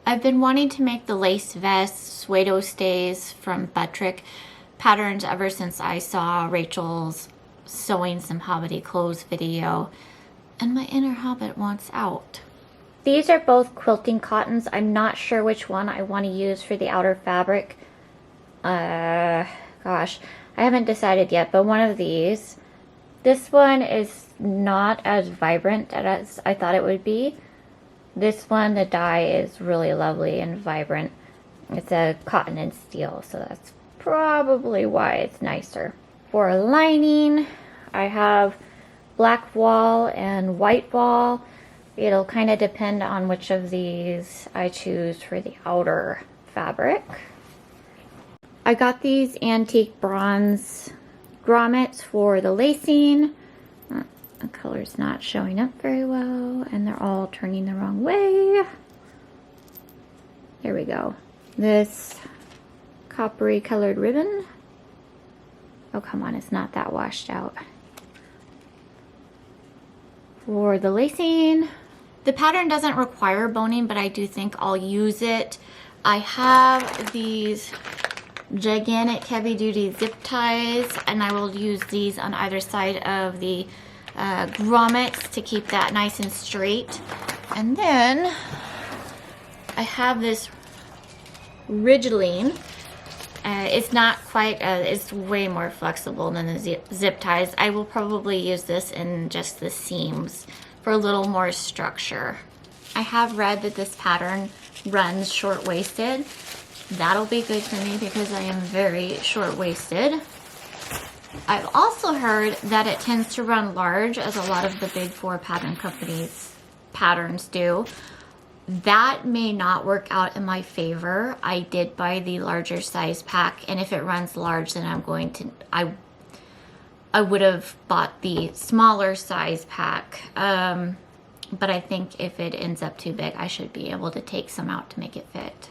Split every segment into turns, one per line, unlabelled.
I've been wanting to make the lace vest pseudo-stays from Butterick patterns ever since I saw Rachel's sewing some Hobbit-y clothes video, and my inner Hobbit wants out. These are both quilting cottons. I'm not sure which one I want to use for the outer fabric. Gosh, I haven't decided yet, but one of these. This one is not as vibrant as I thought it would be. This one, the dye is really lovely and vibrant. It's a cotton and steel, so that's probably why it's nicer. For lining, I have black voile and white voile. It'll kind of depend on which of these I choose for the outer fabric. I got these antique bronze grommets for the lacing. The color's not showing up very well, and they're all turning the wrong way. There we go. This coppery colored ribbon. Oh, come on, it's not that washed out. For the lacing, the pattern doesn't require boning, but I do think I'll use it. I have these gigantic heavy duty zip ties, and I will use these on either side of the grommets to keep that nice and straight. And then I have this Ridgeline. It's not quite, it's way more flexible than the zip ties. I will probably use this in just the seams for a little more structure. I have read that this pattern runs short-waisted. That'll be good for me because I am very short-waisted. I've also heard that it tends to run large, as a lot of the big four pattern companies' patterns do. That may not work out in my favor. I did buy the larger size pack, and if it runs large, then I'm going to, I would have bought the smaller size pack. But I think if it ends up too big, I should be able to take some out to make it fit.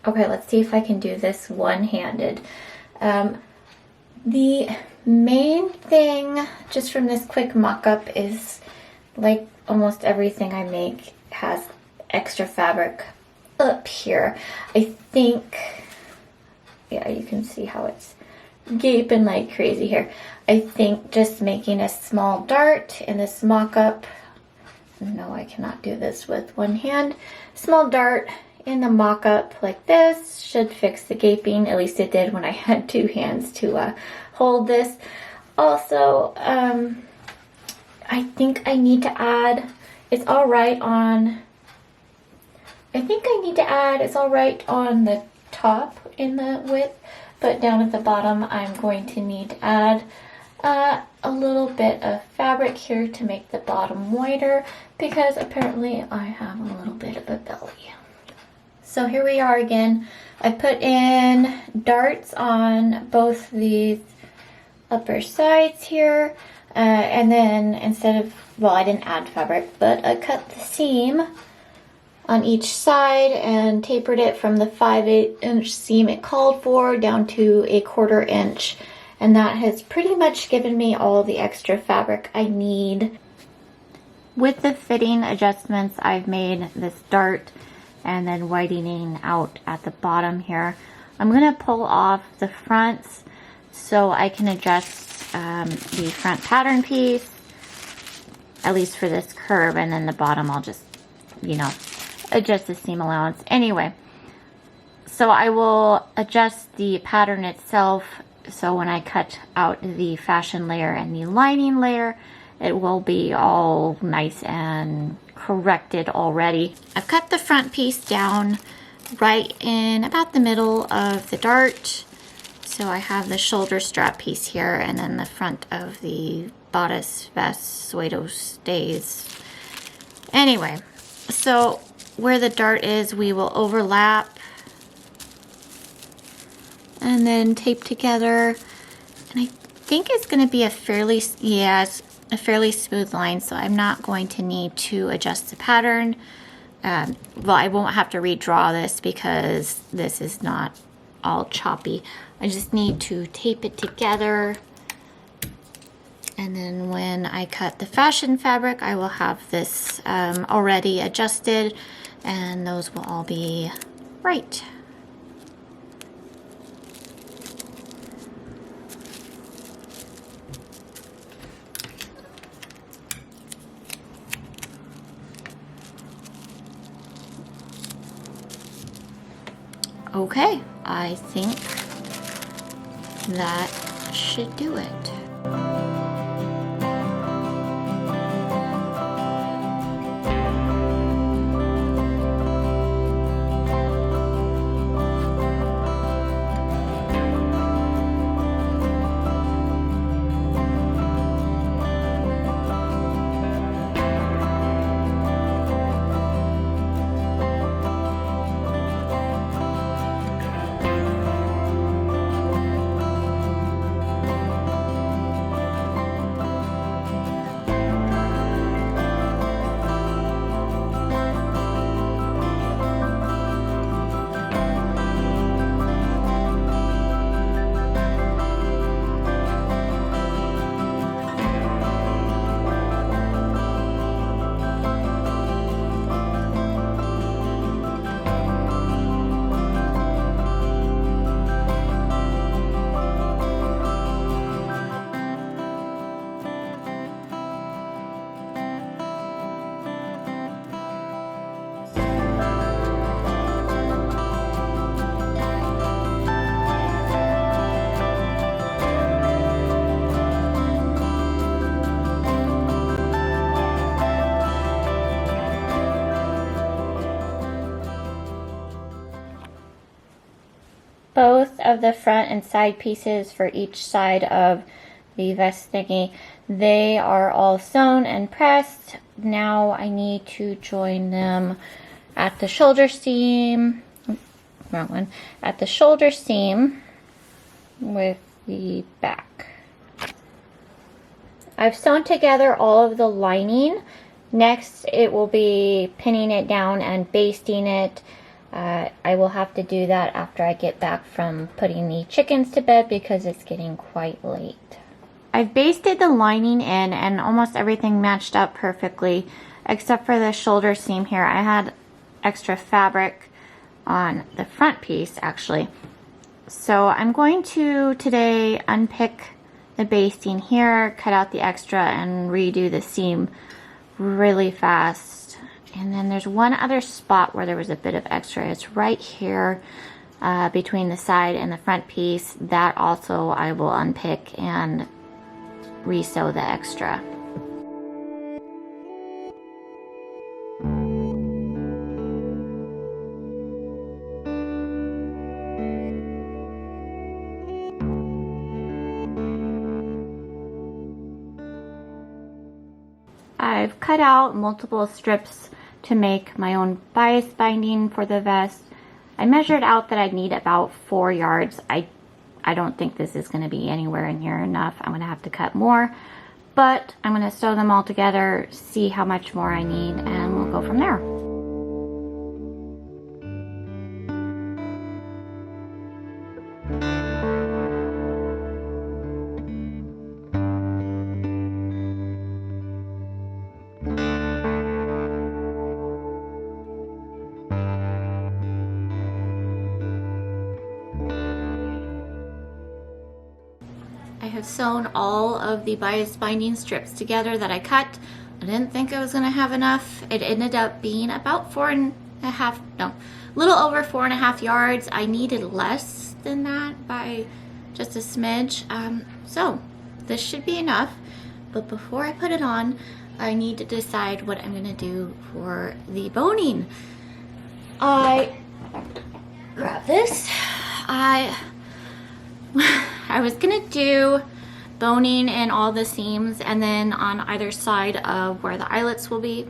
Okay, let's see if I can do this one-handed. The main thing, just from this quick mock-up, is like almost everything I make has extra fabric up here. I think, yeah, you can see how it's gaping like crazy here. I think just making a small dart in this mock-up, no, I cannot do this with one hand, small dart in the mock-up like this should fix the gaping. At least it did when I had two hands to hold this. Also, I think I need to add, it's all right on, it's all right on the top in the width, but down at the bottom I'm going to need to add a little bit of fabric here to make the bottom wider, because apparently I have a little bit of a belly. So here we are again. I put in darts on both these upper sides here, and then instead of, well, I didn't add fabric, but I cut the seam on each side and tapered it from the 5/8 inch seam it called for down to a 1/4 inch, and that has pretty much given me all the extra fabric I need. With the fitting adjustments I've made this dart and then widening out at the bottom here, I'm gonna pull off the fronts so I can adjust the front pattern piece, at least for this curve, and then the bottom I'll just, you know, adjust the seam allowance. Anyway, so I will adjust the pattern itself, so when I cut out the fashion layer and the lining layer, it will be all nice and corrected already. I've cut the front piece down right in about the middle of the dart. So I have the shoulder strap piece here, and then the front of the bodice vest pseudo-stays. Anyway, so where the dart is, we will overlap and then tape together. And I think it's going to be a fairly smooth line, so I'm not going to need to adjust the pattern. Well, I won't have to redraw this because this is not all choppy. I just need to tape it together. And then when I cut the fashion fabric, I will have this already adjusted, and those will all be right. Okay, I think that should do it. Both of the front and side pieces for each side of the vest thingy, they are all sewn and pressed. Now I need to join them at the shoulder seam, wrong one, at the shoulder seam with the back. I've sewn together all of the lining. Next it will be pinning it down and basting it. I will have to do that after I get back from putting the chickens to bed because it's getting quite late. I've basted the lining in and almost everything matched up perfectly except for the shoulder seam here. I had extra fabric on the front piece actually. So I'm going to today unpick the basting here, cut out the extra, and redo the seam really fast. And then there's one other spot where there was a bit of extra. It's right here between the side and the front piece. That also I will unpick and re-sew the extra. I've cut out multiple strips to make my own bias binding for the vest. I measured out that I'd need about 4 yards. I don't think this is going to be anywhere near enough. I'm going to have to cut more, but I'm going to sew them all together, see how much more I need, and we'll go from there. I have sewn all of the bias binding strips together that I cut. I didn't think I was going to have enough. It ended up being about 4.5, no, a little over 4.5 yards. I needed less than that by just a smidge. So this should be enough. But before I put it on, I need to decide what I'm going to do for the boning. I grab this. I was gonna do boning in all the seams and then on either side of where the eyelets will be.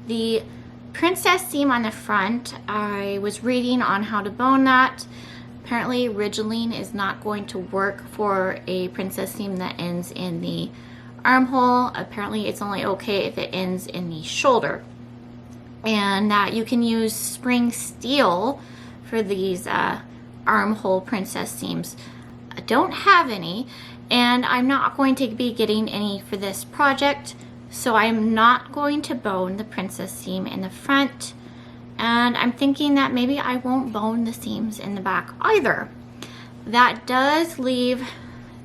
The princess seam on the front, I was reading on how to bone that. Apparently Ridgeline is not going to work for a princess seam that ends in the armhole. Apparently it's only okay if it ends in the shoulder. And that you can use spring steel for these armhole princess seams. I don't have any, and I'm not going to be getting any for this project, so I'm not going to bone the princess seam in the front, and I'm thinking that maybe I won't bone the seams in the back either. That does leave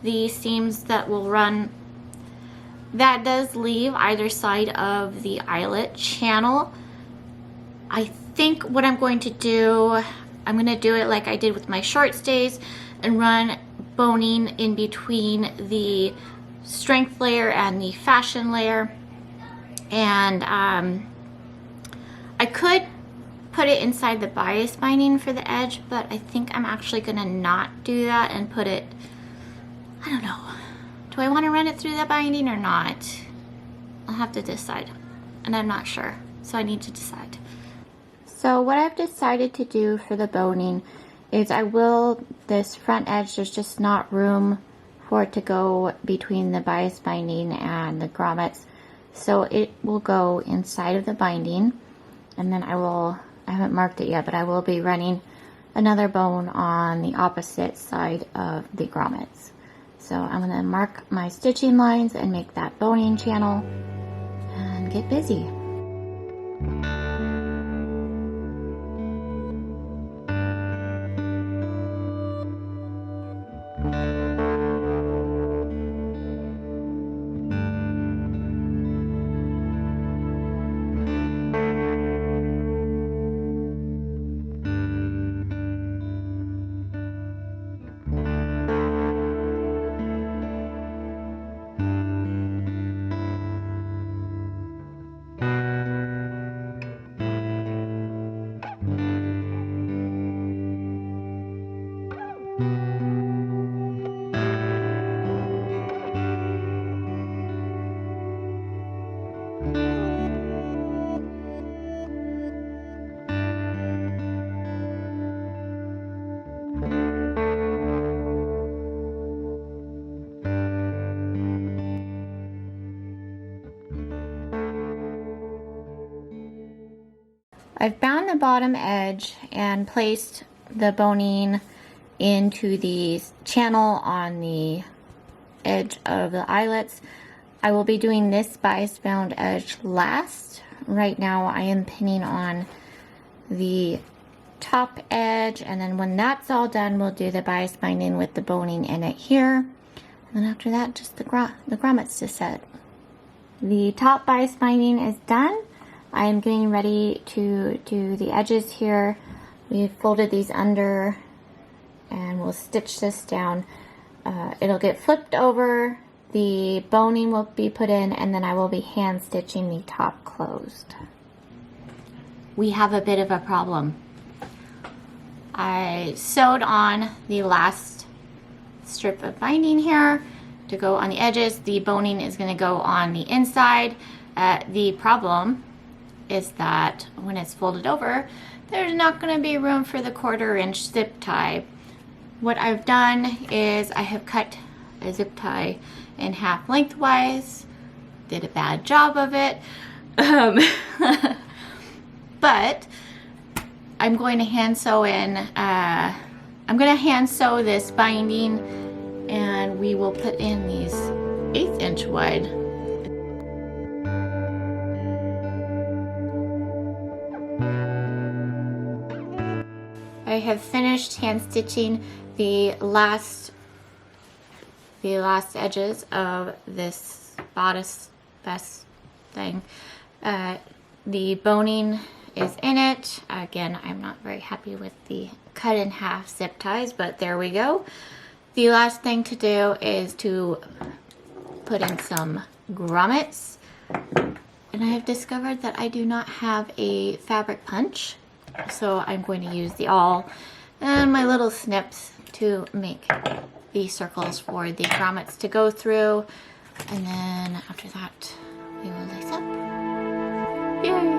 the seams that will run, that does leave either side of the eyelet channel. I think what I'm going to do, I'm going to do it like I did with my short stays and run boning in between the strength layer and the fashion layer. And I could put it inside the bias binding for the edge, but I think I'm actually going to not do that and put it, I don't know. Do I want to run it through the binding or not? I'll have to decide, and I'm not sure, so I need to decide. So what I've decided to do for the boning is this front edge, there's just not room for it to go between the bias binding and the grommets. So it will go inside of the binding, and then I haven't marked it yet, but I will be running another bone on the opposite side of the grommets. So I'm going to mark my stitching lines and make that boning channel and get busy. I've bound the bottom edge and placed the boning into the channel on the edge of the eyelets. I will be doing this bias bound edge last. Right now I am pinning on the top edge, and then when that's all done, we'll do the bias binding with the boning in it here. And then after that, just the grommets to set. The top bias binding is done. I am getting ready to do the edges here. We folded these under and we'll stitch this down. It'll get flipped over, the boning will be put in, and then I will be hand stitching the top closed. We have a bit of a problem. I sewed on the last strip of binding here to go on the edges. The boning is going to go on the inside. The problem is that when it's folded over, there's not going to be room for the 1/4 inch zip tie. What I've done is I have cut a zip tie in half lengthwise. Did a bad job of it. But I'm going to hand sew in, I'm going to hand sew this binding, and we will put in these 1/8 inch wide. I have finished hand stitching the last edges of this bodice vest thing. The boning is in it. Again, I'm not very happy with the cut in half zip ties, but there we go. The last thing to do is to put in some grommets. And I have discovered that I do not have a fabric punch, so I'm going to use the awl and my little snips to make the circles for the grommets to go through. And then after that, we will lace up. Yay!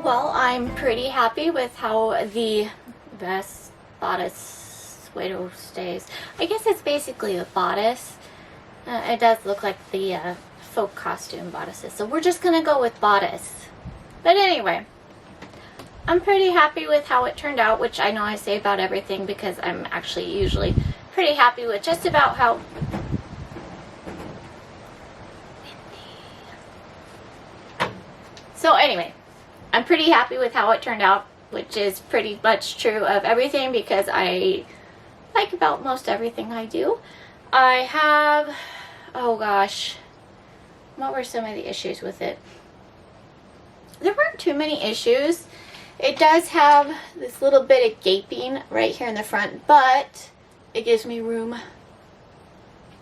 Well, I'm pretty happy with how the best bodice pseudo-stays. I guess it's basically a bodice. It does look like the folk costume bodices, so we're just gonna go with bodice. But anyway, I'm pretty happy with how it turned out, which I know I say about everything because I'm actually usually pretty happy with just about how so anyway, I'm pretty happy with how it turned out, which is pretty much true of everything because I like about most everything I do. I have, oh gosh, what were some of the issues with it? There weren't too many issues. It does have this little bit of gaping right here in the front, but it gives me room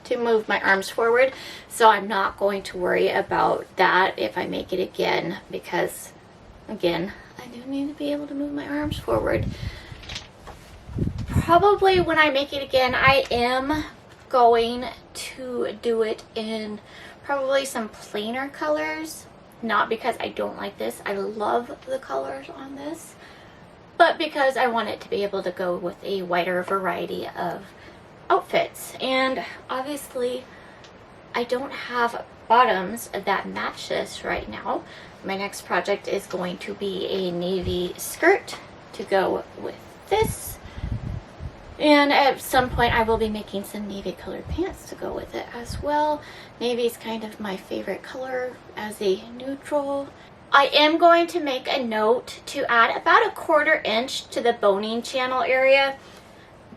to move my arms forward, so I'm not going to worry about that if I make it again, because again, I do need to be able to move my arms forward. Probably when I make it again, I am going to do it in probably some plainer colors. Not because I don't like this. I love the colors on this. But because I want it to be able to go with a wider variety of outfits. And obviously, I don't have bottoms that match this right now. My next project is going to be a navy skirt to go with this. And at some point I will be making some navy colored pants to go with it as well. Navy is kind of my favorite color as a neutral. I am going to make a note to add about a 1/4 inch to the boning channel area,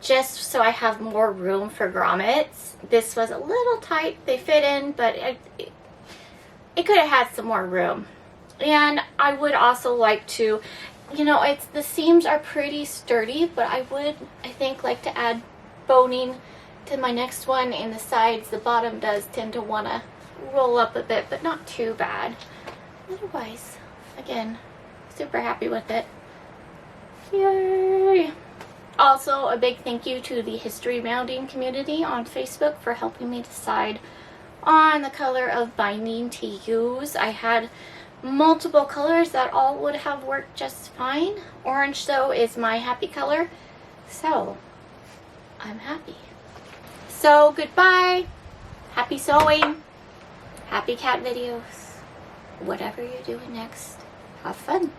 just so I have more room for grommets. This was a little tight, they fit in, but it could have had some more room. And I would also like to, you know, the seams are pretty sturdy, but I would, I think, like to add boning to my next one in the sides. The bottom does tend to want to roll up a bit, but not too bad. Otherwise, again, super happy with it. Yay! Also, a big thank you to the history rounding community on Facebook for helping me decide on the color of binding to use. I had multiple colors that all would have worked just fine. Orange, though, is my happy color, so I'm happy. So goodbye, happy sewing, happy cat videos, whatever you're doing next, have fun.